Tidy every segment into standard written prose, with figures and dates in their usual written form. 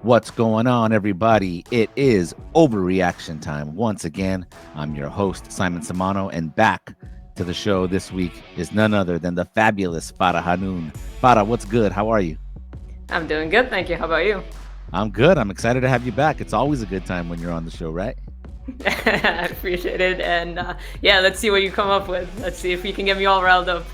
What's going on, everybody? It is Overreaction Time. Once again, I'm your host, Simon Samano, and back to the show this week is none other than the fabulous Farah Hannoun. Farah, what's good? How are you? I'm doing good, thank you. How about you? I'm good. I'm excited to have you back. It's always a good time when you're on the show, right? I appreciate it. And yeah, let's see what you come up with. Let's see if you can get me all riled up.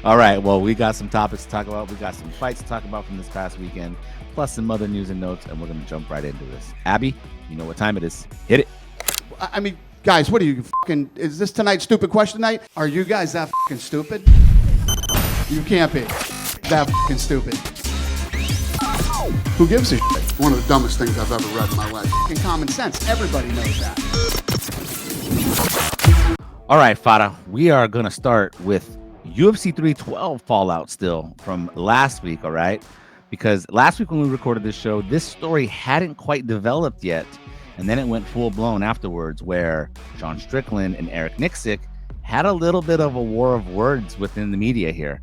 All right. Well, we got some topics to talk about. We got some fights to talk about from this past weekend, plus some other news and notes, and we're going to jump right into this. Abby, you know what time it is. Hit it. I mean, guys, what are you fucking? Is this tonight's stupid question night? Are you guys that fucking stupid? You can't be that fucking stupid. Who gives a shit? One of the dumbest things I've ever read in my life. Fucking common sense. Everybody knows that. All right, Farah, we are going to start with UFC 312 fallout still from last week, all right? Because last week when we recorded this show, this story hadn't quite developed yet. And then it went full-blown afterwards where Sean Strickland and Eric Nicksick had a little bit of a war of words within the media here.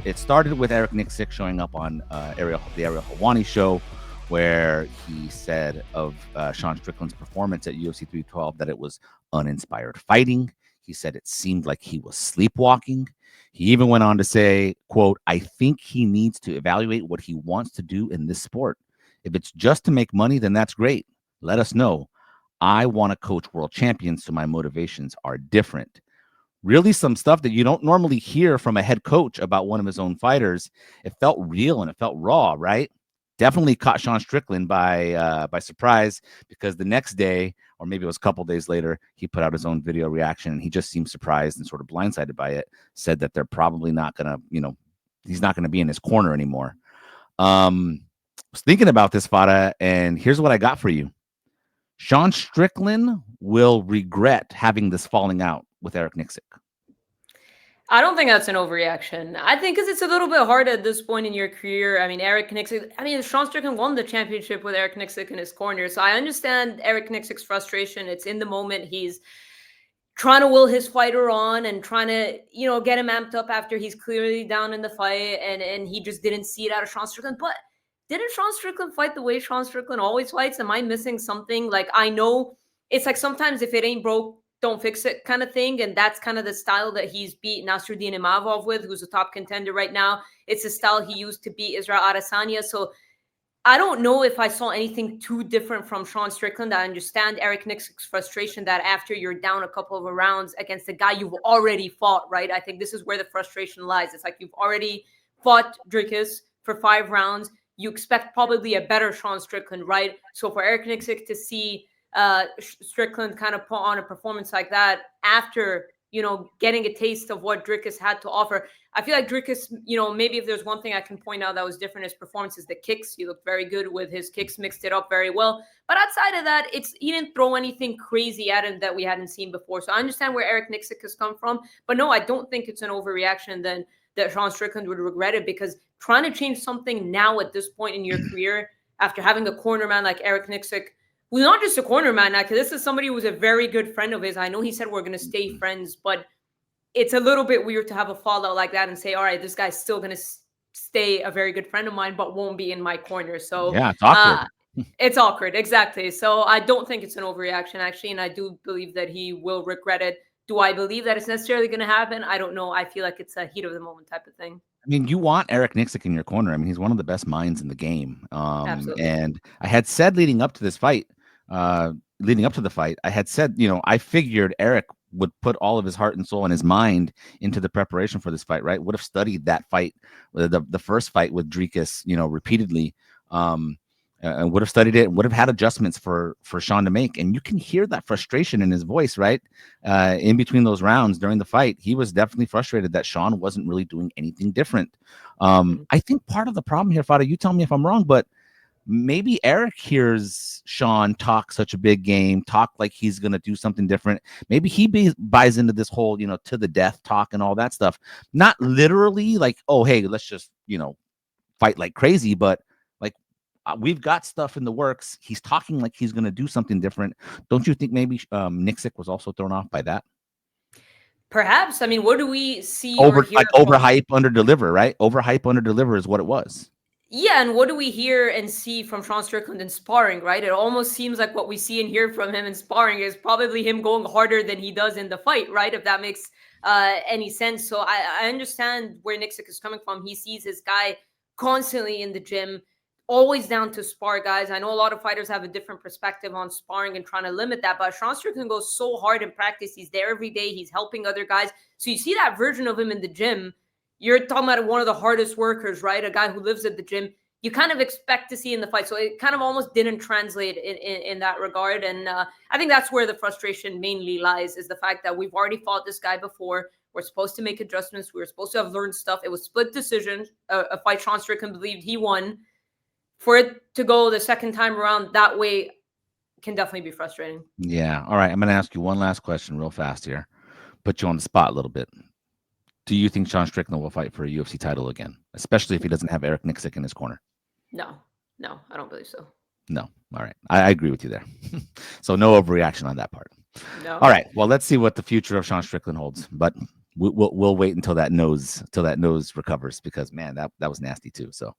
It started with Eric Nicksick showing up on the Ariel Helwani show, where he said of Sean Strickland's performance at UFC 312 that it was uninspired fighting. He said it seemed like he was sleepwalking. He even went on to say, quote, "I think he needs to evaluate what he wants to do in this sport. If it's just to make money, then that's great. Let us know. I want to coach world champions, so my motivations are different." Really some stuff that you don't normally hear from a head coach about one of his own fighters. It felt real and it felt raw, right? Definitely caught Sean Strickland by surprise, because the next day, or maybe it was a couple days later, he put out his own video reaction and he just seemed surprised and sort of blindsided by it. Said that they're probably not gonna, he's not gonna be in his corner anymore. I was thinking about this, Farah, and here's what I got for you. Sean Strickland will regret having this falling out with Eric Nicksick. I don't think that's an overreaction. I think because it's a little bit hard at this point in your career. I mean, Eric Nicksick, Sean Strickland won the championship with Eric Nicksick in his corner. So I understand Eric Nicksick's frustration. It's in the moment. He's trying to will his fighter on and trying to, get him amped up after he's clearly down in the fight. And he just didn't see it out of Sean Strickland. But didn't Sean Strickland fight the way Sean Strickland always fights? Am I missing something? Like, I know it's like sometimes if it ain't broke, don't fix it kind of thing. And that's kind of the style that he's beat Nasruddin Imavov with, who's a top contender right now. It's the style he used to beat Israel Adesanya. So I don't know if I saw anything too different from Sean Strickland. I understand Eric Nicksick's frustration that after you're down a couple of rounds against a guy you've already fought, right? I think this is where the frustration lies. It's like you've already fought Dricus for 5 rounds. You expect probably a better Sean Strickland, right? So for Eric Nicksick to see Strickland kind of put on a performance like that after, getting a taste of what Dricus had to offer. I feel like Dricus, maybe if there's one thing I can point out that was different in his performance is the kicks. He looked very good with his kicks, mixed it up very well. But outside of that, he didn't throw anything crazy at him that we hadn't seen before. So I understand where Eric Nicksick has come from. But no, I don't think it's an overreaction then that Sean Strickland would regret it, because trying to change something now at this point in your career after having a corner man like Eric Nicksick, well, not just a corner man, because this is somebody who was a very good friend of his. I know he said we're going to stay friends, but it's a little bit weird to have a fallout like that and say, all right, this guy's still going to stay a very good friend of mine, but won't be in my corner. So yeah, it's awkward. It's awkward. Exactly. So I don't think it's an overreaction, actually. And I do believe that he will regret it. Do I believe that it's necessarily going to happen? I don't know. I feel like it's a heat of the moment type of thing. I mean, you want Eric Nicksick in your corner. I mean, he's one of the best minds in the game. Absolutely. And I had said leading up to the fight, I had said, I figured Eric would put all of his heart and soul and his mind into the preparation for this fight, right? Would have studied that fight, the first fight with Dricus, repeatedly, and would have studied it and would have had adjustments for Sean to make. And you can hear that frustration in his voice, right? In between those rounds during the fight, he was definitely frustrated that Sean wasn't really doing anything different. I think part of the problem here, Farah, you tell me if I'm wrong, but maybe Eric hears Sean talk such a big game, talk like he's going to do something different. Maybe he buys into this whole, to the death talk and all that stuff. Not literally like, oh, hey, let's just, fight like crazy, but like we've got stuff in the works. He's talking like he's going to do something different. Don't you think maybe Nicksick was also thrown off by that? Perhaps. I mean, what do we see Overhype, under deliver, right? Overhype, under deliver is what it was. Yeah, and what do we hear and see from Sean Strickland in sparring, right? It almost seems like what we see and hear from him in sparring is probably him going harder than he does in the fight, right? If that makes any sense. So I understand where Nicksick is coming from. He sees his guy constantly in the gym, always down to spar, guys. I know a lot of fighters have a different perspective on sparring and trying to limit that, but Sean Strickland goes so hard in practice. He's there every day. He's helping other guys. So you see that version of him in the gym. You're talking about one of the hardest workers, right? A guy who lives at the gym. You kind of expect to see in the fight. So it kind of almost didn't translate in that regard. And I think that's where the frustration mainly lies, is the fact that we've already fought this guy before. We're supposed to make adjustments. We were supposed to have learned stuff. It was split decision, a fight Sean Strickland believed he won. For it to go the second time around that way can definitely be frustrating. Yeah. All right. I'm going to ask you one last question real fast here. Put you on the spot a little bit. Do you think Sean Strickland will fight for a UFC title again, especially if he doesn't have Eric Nicksick in his corner? No, I don't believe so. No. All right. I agree with you there. So no overreaction on that part. No. All right. Well, let's see what the future of Sean Strickland holds. But we'll wait until that nose recovers, because man, that was nasty too. So,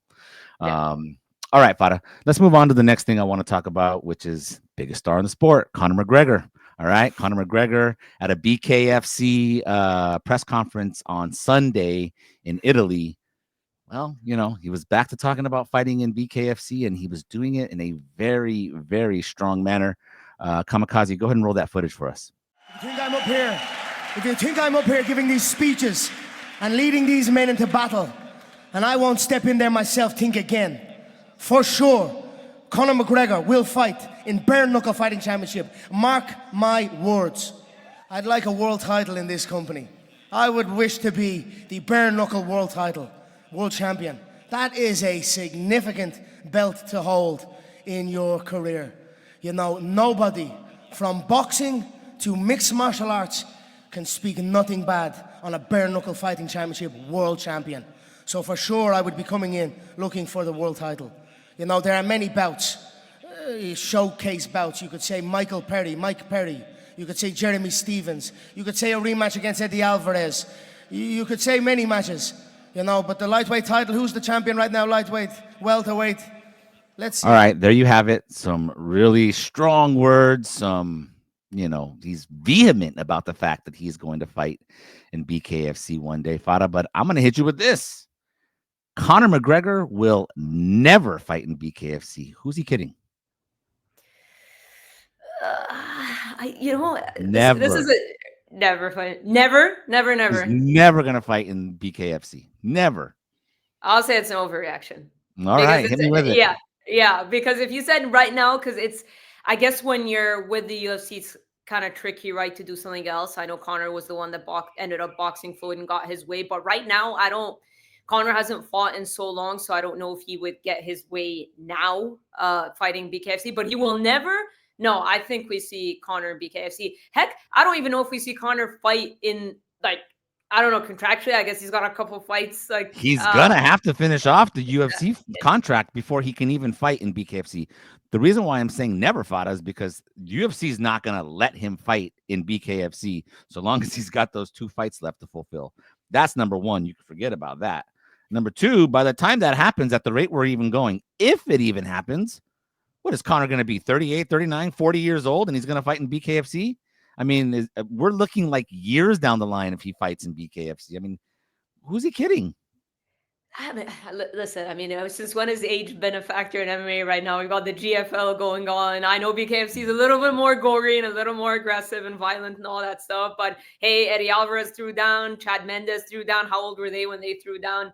Yeah. All right, Farah. Let's move on to the next thing I want to talk about, which is biggest star in the sport, Conor McGregor. All right, Conor McGregor at a BKFC press conference on Sunday in Italy. Well, you know, he was back to talking about fighting in BKFC, and he was doing it in a very, very strong manner. Kamikaze, go ahead and roll that footage for us. If you think I'm up here giving these speeches and leading these men into battle, and I won't step in there myself, think again. For sure, Conor McGregor will fight in bare knuckle fighting championship. Mark my words. I'd like a world title in this company. I would wish to be the bare knuckle world champion. That is a significant belt to hold in your career. You know, nobody from boxing to mixed martial arts can speak nothing bad on a bare knuckle fighting championship world champion. So for sure, I would be coming in looking for the world title. You know, there are many bouts, showcase bouts. You could say Mike Perry. You could say Jeremy Stevens. You could say a rematch against Eddie Alvarez. You could say many matches, you know, but the lightweight title, who's the champion right now? Lightweight, welterweight. Let's see. All right, there you have it. Some really strong words. Some, you know, he's vehement about the fact that he's going to fight in BKFC one day, Farah. But I'm going to hit you with this. Conor McGregor will never fight in BKFC. Who's he kidding? Never. This is a never fight. Never. He's never going to fight in BKFC. Never. I'll say it's an overreaction. All right, hit me with it. Yeah. Because if you said right now, because it's, I guess when you're with the UFC, it's kind of tricky, right, to do something else. I know Conor was the one that ended up boxing Floyd and got his way, but right now Conor hasn't fought in so long, so I don't know if he would get his way now fighting BKFC, but he will never. No, I think we see Conor in BKFC. Heck, I don't even know if we see Conor fight in, like, I don't know, contractually. I guess he's got a couple fights. Like, he's gonna have to finish off the UFC contract before he can even fight in BKFC. The reason why I'm saying never fought is because UFC is not gonna let him fight in BKFC so long as he's got those 2 fights left to fulfill. That's number one. You can forget about that. Number two, by the time that happens, at the rate we're even going, if it even happens, what is Conor going to be? 38, 39, 40 years old, and he's going to fight in BKFC? I mean, we're looking like years down the line if he fights in BKFC. I mean, who's he kidding? Listen, I mean, since when has age been a factor in MMA right now? We've got the GFL going on. I know BKFC is a little bit more gory and a little more aggressive and violent and all that stuff. But hey, Eddie Alvarez threw down. Chad Mendes threw down. How old were they when they threw down?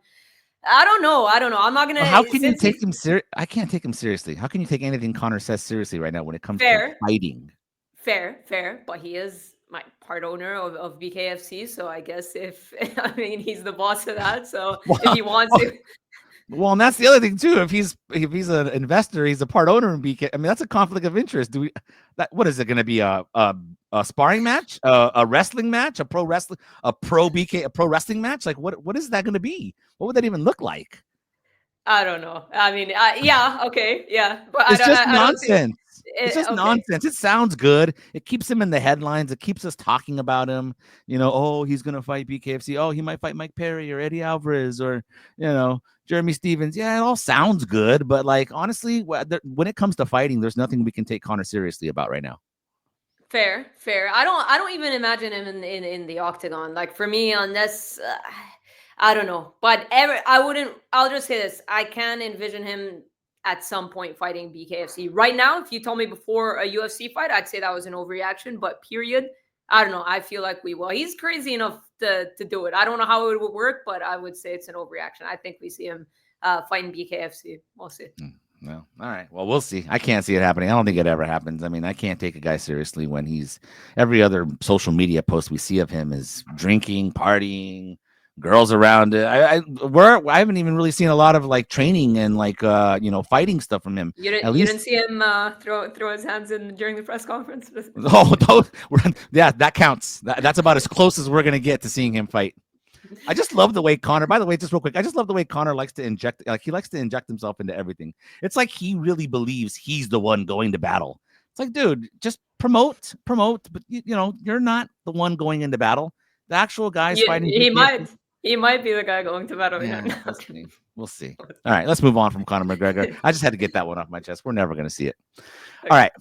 I don't know. I'm not gonna. How can you take him serious? I can't take him seriously. How can you take anything Conor says seriously right now when it comes to fighting? Fair. But he is my part owner of BKFC, so I guess I mean he's the boss of that. So if he wants to. Well, and that's the other thing too. If he's an investor, he's a part owner in BK. I mean, that's a conflict of interest. What is it going to be? A sparring match, a wrestling match, a pro wrestling match? Like what is that going to be? What would that even look like? I don't know. I mean, yeah, okay, yeah, but it's just nonsense. It's just nonsense. It sounds good. It keeps him in the headlines. It keeps us talking about him. You know, oh, he's going to fight BKFC. Oh, he might fight Mike Perry or Eddie Alvarez or, you know, Jeremy Stevens. Yeah, it all sounds good, but like honestly, when it comes to fighting, there's nothing we can take Conor seriously about right now. Fair. I don't even imagine him in the octagon. Like for me, unless I don't know, but I wouldn't. I'll just say this: I can envision him at some point fighting BKFC. Right now, if you told me before a UFC fight, I'd say that was an overreaction. But period, I don't know. I feel like we will. He's crazy enough to do it. I don't know how it would work, but I would say it's an overreaction. I think we see him fighting BKFC. We'll see. Well, all right. Well, we'll see. I can't see it happening. I don't think it ever happens. I mean, I can't take a guy seriously when he's every other social media post we see of him is drinking, partying, girls around it. I haven't even really seen a lot of like training and like fighting stuff from him. You didn't see him throw his hands in during the press conference. Oh, yeah, that counts. That's about as close as we're gonna get to seeing him fight. I just love the way Conor, by the way, just real quick, I just love the way Conor likes to inject, like he likes to inject himself into everything. It's like he really believes he's the one going to battle. It's like, dude, just promote, but you're not the one going into battle. The actual guy's fighting. He might be the guy going to battle. Yeah, we'll see. All right, let's move on from Conor McGregor. I just had to get that one off my chest. We're never going to see it. All right.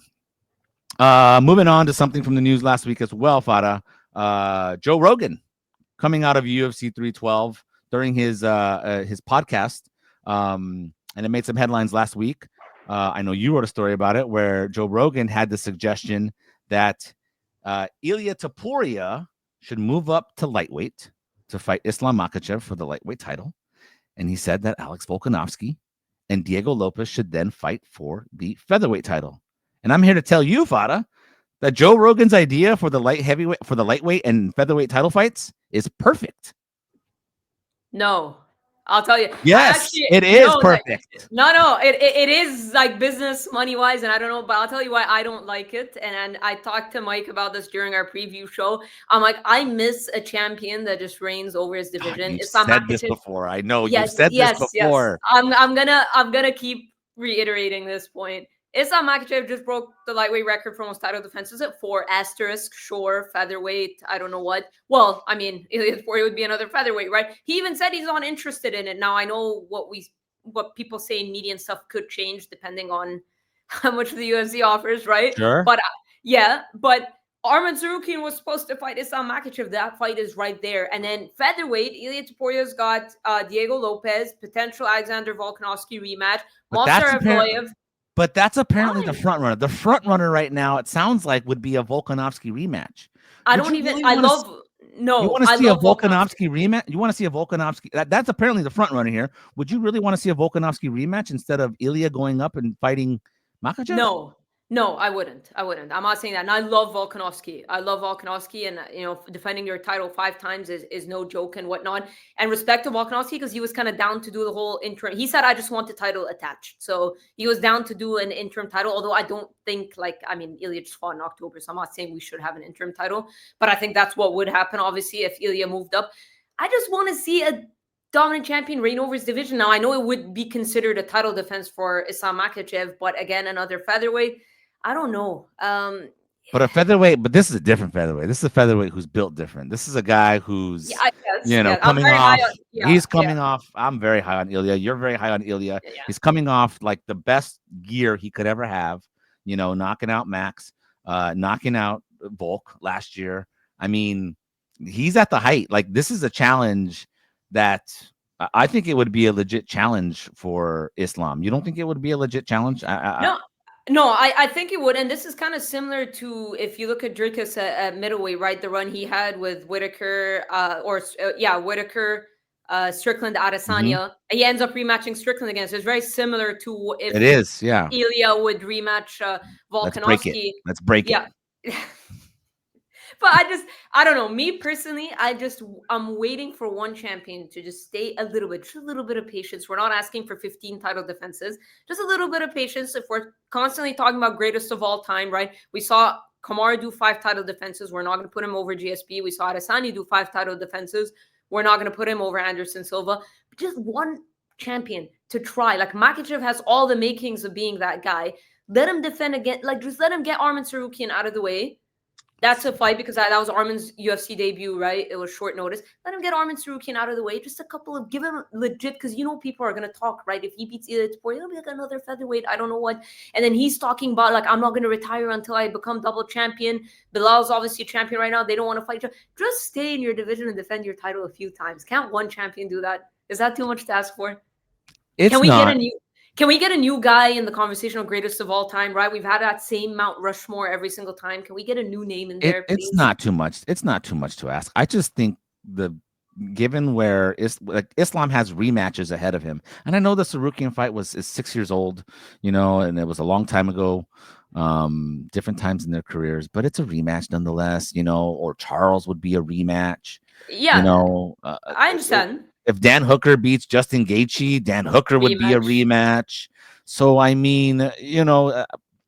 Moving on to something from the news last week as well, Farah. Joe Rogan coming out of UFC 312 during his podcast, and it made some headlines last week. I know you wrote a story about it where Joe Rogan had the suggestion that Ilia Topuria should move up to lightweight to fight Islam Makhachev for the lightweight title. And he said that Alex Volkanovski and Diego Lopez should then fight for the featherweight title. And I'm here to tell you, Farah, that Joe Rogan's idea for the lightweight and featherweight title fights is perfect. No, I'll tell you. Yes, it is perfect. No, it is like business money wise, and I don't know, but I'll tell you why I don't like it. And I talked to Mike about this during our preview show. I'm like, I miss a champion that just reigns over his division. You've said this before. I know you've said this before. Yes. I'm gonna keep reiterating this point. Islam Makhachev just broke the lightweight record for most title defenses at 4 asterisk, sure, featherweight, I don't know what. Well, I mean, Ilia Topuria would be another featherweight, right? He even said he's not interested in it. Now, I know what people say in media and stuff could change depending on how much the UFC offers, right? Sure. But but Arman Tsarukyan was supposed to fight Islam Makhachev. That fight is right there. And then featherweight, Ilia Topuria's got Diego Lopez, potential Alexander Volkanovski rematch, Monster Evloev. But that's apparently the front runner. The front runner right now, it sounds like, would be a Volkanovski rematch. I want to see a Volkanovski rematch? You want to see a Volkanovski? That's apparently the front runner here. Would you really want to see a Volkanovski rematch instead of Ilia going up and fighting Makhachev? No, I wouldn't. I'm not saying that. And I love Volkanovski. And defending your title 5 times is no joke and whatnot. And respect to Volkanovski because he was kind of down to do the whole interim. He said, I just want the title attached. So he was down to do an interim title, although I don't think Ilia just fought in October. So I'm not saying we should have an interim title, but I think that's what would happen, obviously, if Ilia moved up. I just want to see a dominant champion reign over his division. Now, I know it would be considered a title defense for Islam Makhachev, but again, another featherweight. I don't know. But a featherweight, but this is a different featherweight. This is a featherweight who's built different. This is a guy who's, coming off. He's coming off. I'm very high on Ilia. You're very high on Ilia. Yeah. He's coming off like the best gear he could ever have, knocking out Max, knocking out Volk last year. I mean, he's at the height. Like, this is a challenge that I think it would be a legit challenge for Islam. You don't think it would be a legit challenge? No, I think it would. And this is kind of similar to if you look at Dricus at middleweight, right? The run he had with Whitaker, Whitaker, Strickland, Adesanya. Mm-hmm. He ends up rematching Strickland again. So it's very similar to if it is, yeah. Ilia would rematch Volkanovski. Let's break it. Yeah. But I don't know. Me personally, I'm waiting for one champion to just stay just a little bit of patience. We're not asking for 15 title defenses, just a little bit of patience. If we're constantly talking about greatest of all time, right? We saw Kamaru do 5 title defenses. We're not going to put him over GSP. We saw Adesanya do 5 title defenses. We're not going to put him over Anderson Silva. But just one champion to try. Like, Makhachev has all the makings of being that guy. Let him defend again. Like, just let him get Arman Tsarukyan out of the way. That's a fight because that was Armin's UFC debut, right? It was short notice. Let him get Armin Tsarukyan out of the way. Just a couple of, give him legit, because you know people are going to talk, right? If he beats Ilia Topuria, it'll be like another featherweight. I don't know what. And then he's talking about, like, I'm not going to retire until I become double champion. Bilal's obviously champion right now. They don't want to fight each other. Just stay in your division and defend your title a few times. Can't one champion do that? Is that too much to ask for? It's Can we not. get a new? Can we get a new guy in the conversation of greatest of all time, right? We've had that same Mount Rushmore every single time. Can we get a new name in there, please? It's not too much. It's not too much to ask. I just think given where Islam has rematches ahead of him, and I know the Tsarukyan fight is 6 years old, and it was a long time ago, different times in their careers, but it's a rematch nonetheless, or Charles would be a rematch. Yeah, I understand. If Dan Hooker beats Justin Gaethje, Dan Hooker would be a rematch. So, I mean,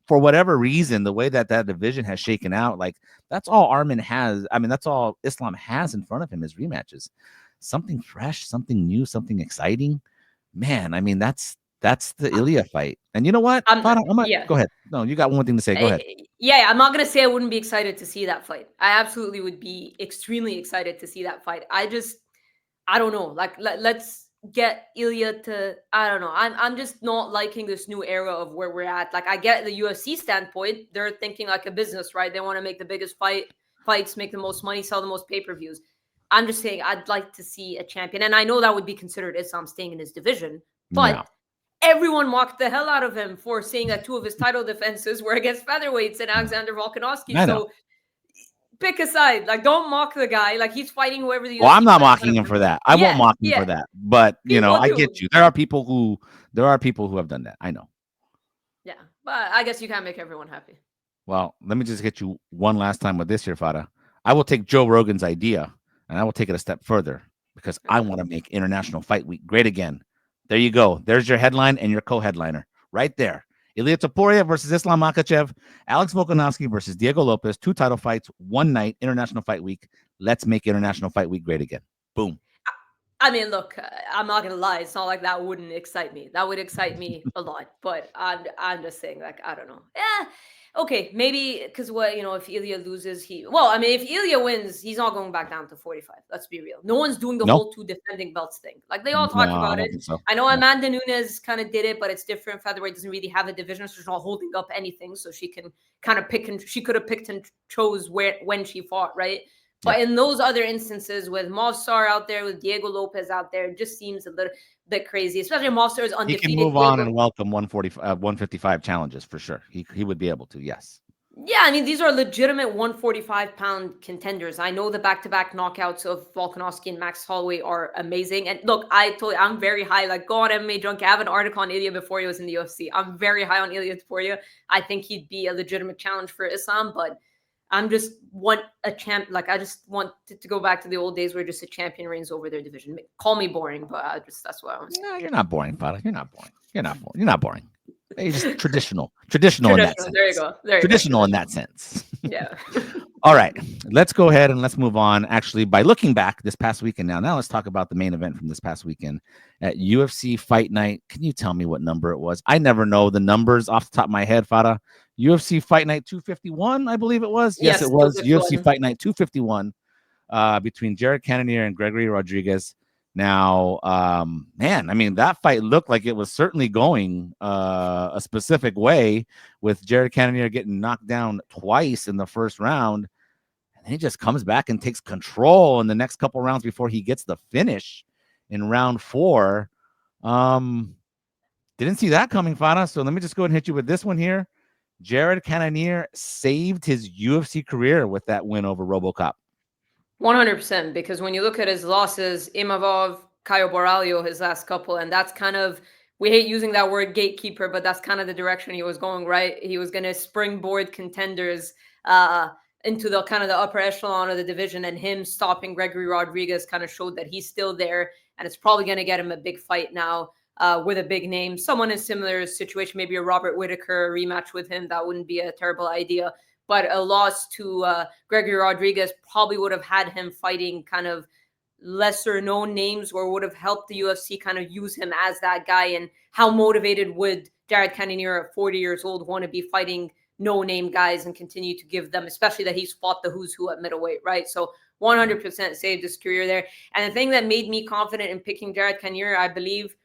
for whatever reason, the way that division has shaken out, like that's all Armin has. I mean, that's all Islam has in front of him is rematches. Something fresh, something new, something exciting. Man, I mean, that's the Ilia fight. And you know what? Go ahead. No, you got one thing to say. Go ahead. Yeah, I'm not going to say I wouldn't be excited to see that fight. I absolutely would be extremely excited to see that fight. I don't know. Like, let's get Ilia to, I don't know. I'm just not liking this new era of where we're at. Like, I get the UFC standpoint. They're thinking like a business, right? They want to make the biggest fights, make the most money, sell the most pay-per-views. I'm just saying I'd like to see a champion. And I know that would be considered Islam staying in his division. But everyone mocked the hell out of him for saying that 2 of his title defenses were against featherweights and Alexander Volkanovski. So pick a side. Like, don't mock the guy. Like, he's fighting whoever the UFC. Well, I'm not mocking him for that. I won't mock him for that. But I get you. There are people who have done that. I know. Yeah, but I guess you can't make everyone happy. Well, let me just hit you one last time with this here, Farah. I will take Joe Rogan's idea and I will take it a step further because I want to make International Fight Week great again. There you go. There's your headline and your co-headliner right there. Ilia Topuria versus Islam Makhachev, Alex Volkanovski versus Diego Lopez, 2 title fights, 1 night, International Fight Week. Let's make International Fight Week great again. Boom. I mean, look, I'm not going to lie. It's not like that wouldn't excite me. That would excite me a lot. But I'm just saying, like, I don't know. Yeah. Okay, maybe because if Ilia loses, if Ilia wins, he's not going back down to 45. Let's be real. No one's doing the whole 2 defending belts thing. Like, they all talk about it. So. I know Amanda Nunes kind of did it, but it's different. Featherweight doesn't really have a division, so she's not holding up anything. So she can kind of pick, and she could have picked and chose when she fought, right? But in those other instances, with Movsar out there, with Diego Lopez out there, it just seems a little bit crazy. Especially Movsar is undefeated. He can move on and welcome 155 challenges for sure. He would be able to, yes. Yeah, I mean, these are legitimate 145-pound contenders. I know the back-to-back knockouts of Volkanovski and Max Holloway are amazing. And look, I'm very high. Like, go on MMA Junkie. I have an article on Ilia before he was in the UFC. I'm very high on Ilia Topuria. I think he'd be a legitimate challenge for Islam, but I just want a champ. Like, I just want to go back to the old days where just a champion reigns over their division. Call me boring, but that's what I want. No, you're not boring, Farah. You're not boring. You're not boring. You're just traditional in that sense. There you go. Traditional in that sense. Yeah. All right. Let's go ahead and let's move on. Actually, by looking back this past weekend now let's talk about the main event from this past weekend at UFC Fight Night. Can you tell me what number it was? I never know the numbers off the top of my head, Farah. UFC Fight Night 251, I believe it was. Yes, it was. UFC Fight Night 251 between Jared Cannonier and Gregory Rodriguez. Now, man, I mean, that fight looked like it was certainly going a specific way, with Jared Cannonier getting knocked down twice in the first round. And then he just comes back and takes control in the next couple rounds before he gets the finish in round 4. Didn't see that coming, Farah. So let me just go ahead and hit you with this one here. Jared Cannonier saved his UFC career with that win over Robocop. 100%, because when you look at his losses, Imavov, Caio Borralho, his last couple, and that's kind of, we hate using that word gatekeeper, but that's kind of the direction he was going, right? He was going to springboard contenders into the kind of the upper echelon of the division, and him stopping Gregory Rodriguez kind of showed that he's still there, and it's probably going to get him a big fight now with a big name. Someone in a similar situation, maybe a Robert Whittaker rematch with him. That wouldn't be a terrible idea. But a loss to Gregory Rodriguez probably would have had him fighting kind of lesser known names, or would have helped the UFC kind of use him as that guy. And how motivated would Jared Cannonier at 40 years old want to be fighting no-name guys and continue to give them, especially that he's fought the who's who at middleweight, right? So 100% saved his career there. And the thing that made me confident in picking Jared Cannonier, I believe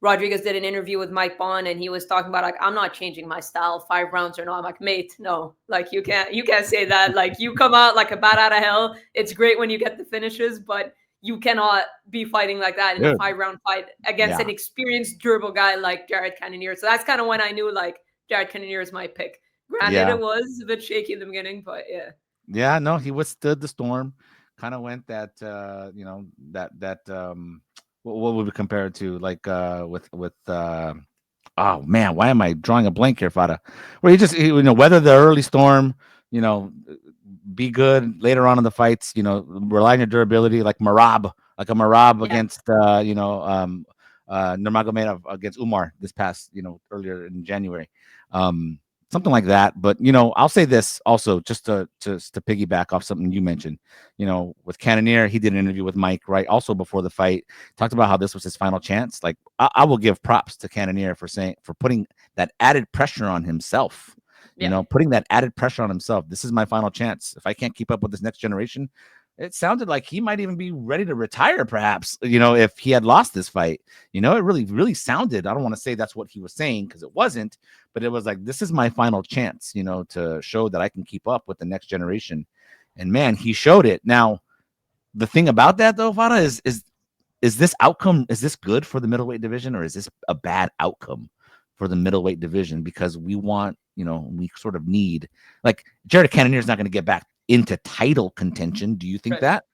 Rodriguez did an interview with Mike Bond, and he was talking about, like, I'm not changing my style 5 rounds or not. I'm like, mate, no, like, you can't say that. Like, you come out like a bat out of hell. It's great when you get the finishes, but you cannot be fighting like that in a 5-round fight against an experienced, durable guy like Jared Cannonier. So that's kind of when I knew, like, Jared Cannonier is my pick. Granted, it was a bit shaky in the beginning, but yeah. Yeah, no, he withstood the storm. Kind of went that, what would we compare it to? Like with oh man, why am I drawing a blank here, Farah? Where he weather the early storm, be good later on in the fights, rely on your durability, like Marab against Nurmagomedov against Umar this past, earlier in January. Something like that. But I'll say this also, just to piggyback off something you mentioned. With Cannonier, he did an interview with Mike, right? Also before the fight, talked about how this was his final chance. Like, I will give props to Cannonier for putting that added pressure on himself. Putting that added pressure on himself. This is my final chance. If I can't keep up with this next generation, it sounded like he might even be ready to retire, perhaps, if he had lost this fight. It really, really sounded, I don't want to say that's what he was saying, because it wasn't, but it was like, this is my final chance, to show that I can keep up with the next generation. And man, he showed it. Now, the thing about that, though, Farah, is this outcome, is this good for the middleweight division, or is this a bad outcome for the middleweight division? Because we want, we sort of need, like, Jared Cannonier is not going to get back into title contention. Do you think that?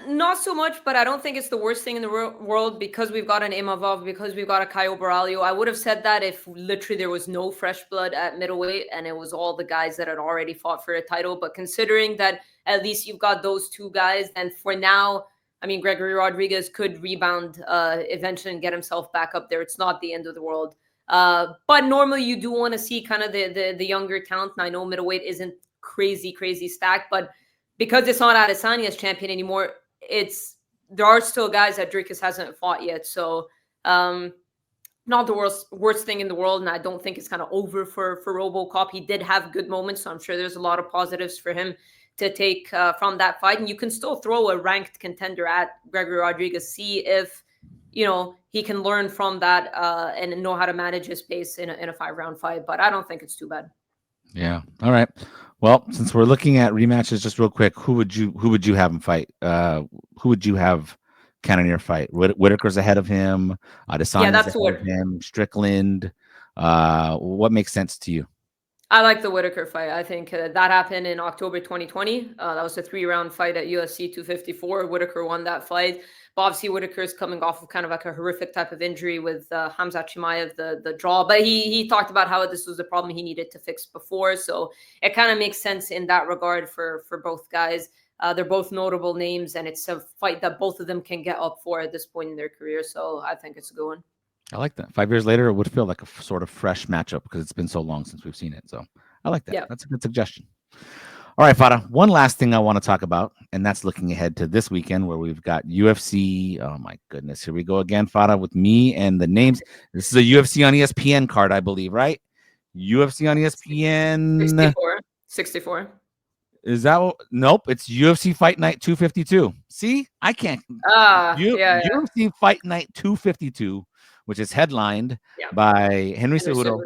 Not so much, but I don't think it's the worst thing in the world, because we've got an Imavov, because we've got a Caio Borralho. I would have said that if literally there was no fresh blood at middleweight and it was all the guys that had already fought for a title. But considering that at least you've got those 2 guys, and for now, I mean, Gregory Rodriguez could rebound eventually and get himself back up there. It's not the end of the world. But normally you do want to see kind of the younger talent. And I know middleweight isn't crazy stacked, but because it's not Adesanya as champion anymore, there are still guys that Dricus hasn't fought yet. So not the worst thing in the world, and I don't think it's kind of over for Robocop. He did have good moments, so I'm sure there's a lot of positives for him to take from that fight. And you can still throw a ranked contender at Gregory Rodriguez, see if he can learn from that and know how to manage his pace in a 5-round fight. But I don't think it's too bad. Yeah. All right. Well, since we're looking at rematches, just real quick, who would you have him fight? Who would you have Cannonier fight? Whitaker's ahead of him. Adesanya's ahead of him. Strickland. What makes sense to you? I like the Whitaker fight. I think that happened in October 2020. That was a 3-round fight at UFC 254. Whitaker won that fight. But obviously, Whitaker is coming off of kind of like a horrific type of injury with Hamza Chimaev, the draw. But he talked about how this was a problem he needed to fix before. So it kind of makes sense in that regard for both guys. They're both notable names, and it's a fight that both of them can get up for at this point in their career. So I think it's a good one. I like that. 5 years later, it would feel like a sort of fresh matchup because it's been so long since we've seen it. So I like that. Yeah. That's a good suggestion. All right, Farah, one last thing I want to talk about, and that's looking ahead to this weekend where we've got UFC. Oh, my goodness. Here we go again, Farah, with me and the names. This is a UFC on ESPN card, I believe, right? UFC on ESPN. 64. Is that nope? It's UFC Fight Night 252. See, I can't. UFC Fight Night 252, which is headlined by Henry Cejudo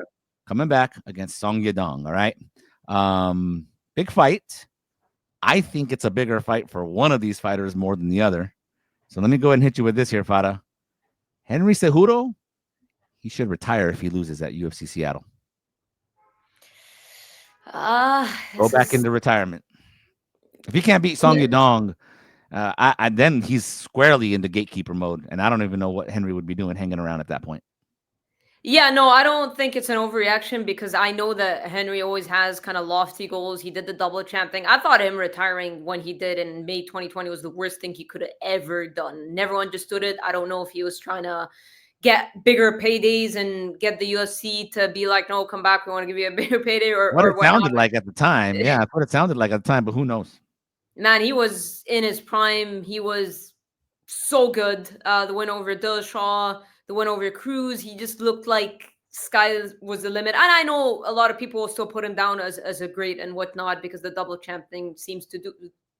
coming back against Song Yadong. All right, big fight. I think it's a bigger fight for one of these fighters more than the other. So let me go ahead and hit you with this here, Farah. Henry Cejudo, he should retire if he loses at UFC Seattle. Go back into retirement. If he can't beat Song Yadong, then he's squarely into gatekeeper mode, and I don't even know what Henry would be doing hanging around at that point. Yeah, no, I don't think it's an overreaction because I know that Henry always has kind of lofty goals. He did the double champ thing. I thought him retiring when he did in May 2020 was the worst thing he could have ever done. Never understood it. I don't know if he was trying to get bigger paydays and get the UFC to be like, no, come back. We want to give you a bigger payday or what it sounded like at the time. Yeah, that's what it sounded like at the time, but who knows? Man, he was in his prime. He was so good. The win over Dillashaw, the win over Cruz. He just looked like sky was the limit. And I know a lot of people will still put him down as a great and whatnot because the double champ thing seems to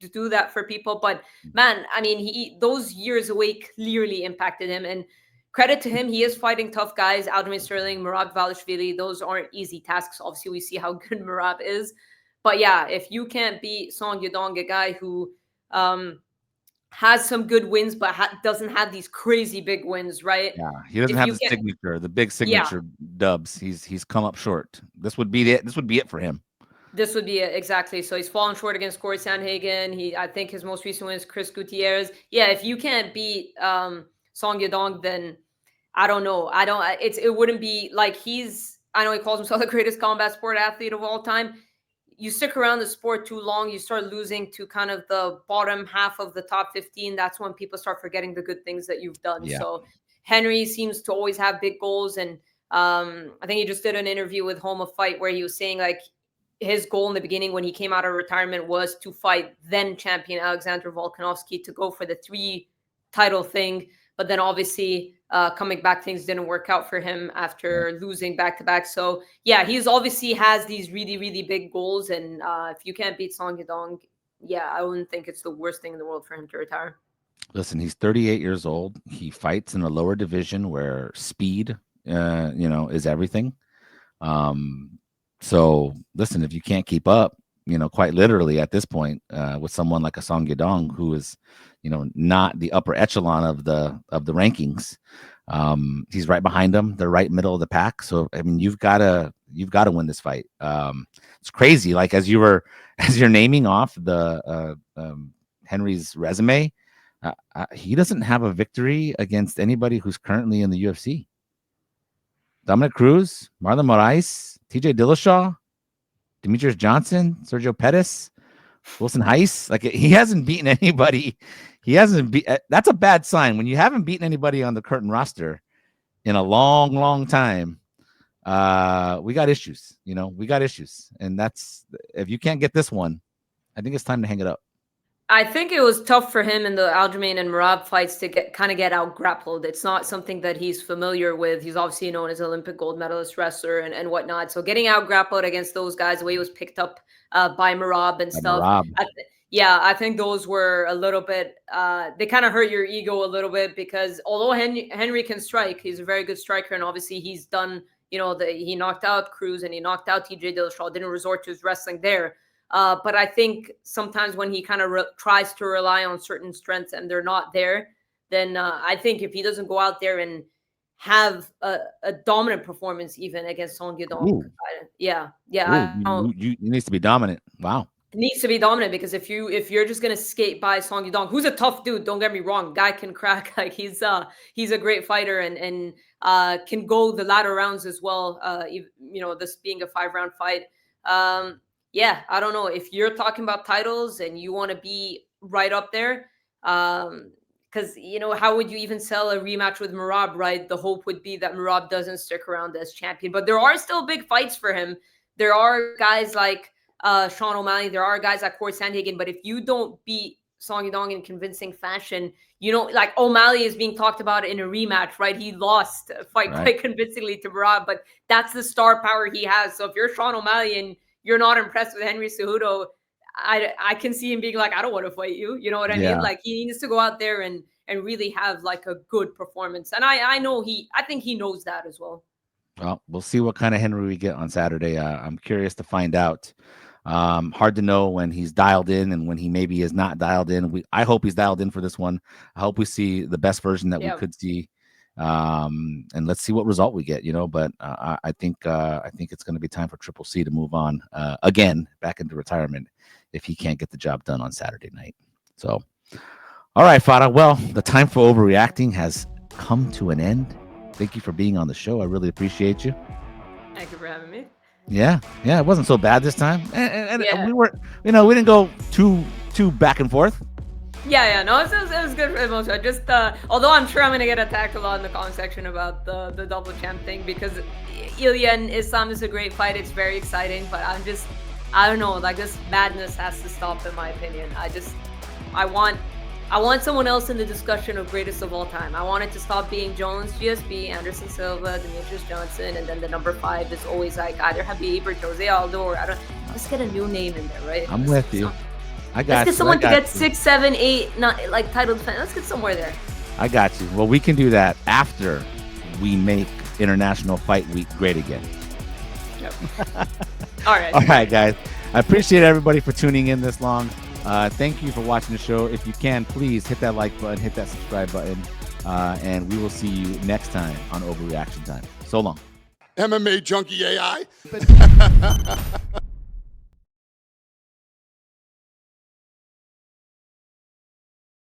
do that for people. But man, I mean, those years away clearly impacted him. And credit to him, he is fighting tough guys. Aljamain Sterling, Merab Dvalishvili, those aren't easy tasks. Obviously, we see how good Merab is. But yeah, if you can't beat Song Yadong, a guy who has some good wins, but doesn't have these crazy big wins, right? Yeah, he doesn't have the signature, the big signature dubs. He's come up short. This would be it. This would be it for him. This would be it, exactly. So he's fallen short against Corey Sandhagen. I think his most recent win is Chris Gutierrez. Yeah, if you can't beat Song Yadong, then I don't know. It wouldn't be like I know he calls himself the greatest combat sport athlete of all time. You stick around the sport too long, you start losing to kind of the bottom half of the top 15. That's when people start forgetting the good things that you've done. Yeah. So Henry seems to always have big goals. And I think he just did an interview with Home of Fight where he was saying like his goal in the beginning when he came out of retirement was to fight then champion Alexander Volkanovski to go for the 3 title thing. But then obviously coming back, things didn't work out for him after losing back-to-back. So yeah, he's obviously has these really, really big goals. And if you can't beat Song Yadong, yeah, I wouldn't think it's the worst thing in the world for him to retire. Listen, he's 38 years old. He fights in a lower division where speed, is everything. So listen, if you can't keep up, quite literally at this point with someone like a Song Yadong, who is, not the upper echelon of the rankings. He's right behind him. They're right middle of the pack. So, I mean, you've got to win this fight. It's crazy. Like as you're naming off the Henry's resume, he doesn't have a victory against anybody who's currently in the UFC. Dominic Cruz, Marlon Moraes, TJ Dillashaw, Demetrius Johnson, Sergio Pettis, Wilson Heiss. Like he hasn't beaten anybody. That's a bad sign when you haven't beaten anybody on the current roster in a long, long time. We got issues, and that's, if you can't get this one, I think it's time to hang it up. I think it was tough for him in the Aljamain and Merab fights to get out grappled. It's not something that he's familiar with. He's obviously known as Olympic gold medalist wrestler and whatnot. So getting out grappled against those guys, the way he was picked up by Merab and stuff. I think those were a little bit, they kind of hurt your ego a little bit because although Henry can strike, he's a very good striker. And obviously he's done, he knocked out Cruz and he knocked out TJ Dillashaw, didn't resort to his wrestling there. But I think sometimes when he kind of tries to rely on certain strengths and they're not there, then I think if he doesn't go out there and have a dominant performance even against Song Yadong, he needs to be dominant. Wow. Needs to be dominant because if you're just gonna skate by Song Yadong, who's a tough dude, don't get me wrong, guy can crack, like he's a great fighter and can go the latter rounds as well. This being a 5-round fight. Yeah, I don't know if you're talking about titles and you want to be right up there. Because, how would you even sell a rematch with Merab, right? The hope would be that Merab doesn't stick around as champion. But there are still big fights for him. There are guys like Sean O'Malley. There are guys like Corey Sandhagen. But if you don't beat Song Yadong in convincing fashion, like O'Malley is being talked about in a rematch, right? He lost a fight quite convincingly to Merab. But that's the star power he has. So if you're Sean O'Malley and you're not impressed with Henry Cejudo, I can see him being like, I don't want to fight you. You know what I mean? Like he needs to go out there and really have like a good performance. And I think he knows that as well. Well, we'll see what kind of Henry we get on Saturday. I'm curious to find out. Hard to know when he's dialed in and when he maybe is not dialed in. I hope he's dialed in for this one. I hope we see the best version that we could see. And let's see what result we get, but I think it's going to be time for Triple C to move on again back into retirement if he can't get the job done on Saturday night. So, all right, Farah. Well, the time for overreacting has come to an end. Thank you for being on the show. I really appreciate you. Thank you for having me. Yeah, it wasn't so bad this time, and we were, we didn't go too back and forth. No, it was good for the most part. Just although I'm sure I'm gonna get attacked a lot in the comment section about the double champ thing because Ilia and Islam is a great fight. It's very exciting, but I don't know, like this madness has to stop in my opinion. I want I want someone else in the discussion of greatest of all time. I want it to stop being Jones, GSP, Anderson Silva, Demetrius Johnson, and then the number 5 is always like either Habib or Jose Aldo or I don't. Let's get a new name in there, right? I'm with you. I got Let's get you. someone I to got get you. 6, 7, 8, not like title defense. Let's get somewhere there. I got you. Well, we can do that after we make International Fight Week great again. Yep. All right. All right, guys. I appreciate everybody for tuning in this long. Thank you for watching the show. If you can, please hit that like button, hit that subscribe button, and we will see you next time on Overreaction Time. So long. MMA Junkie AI.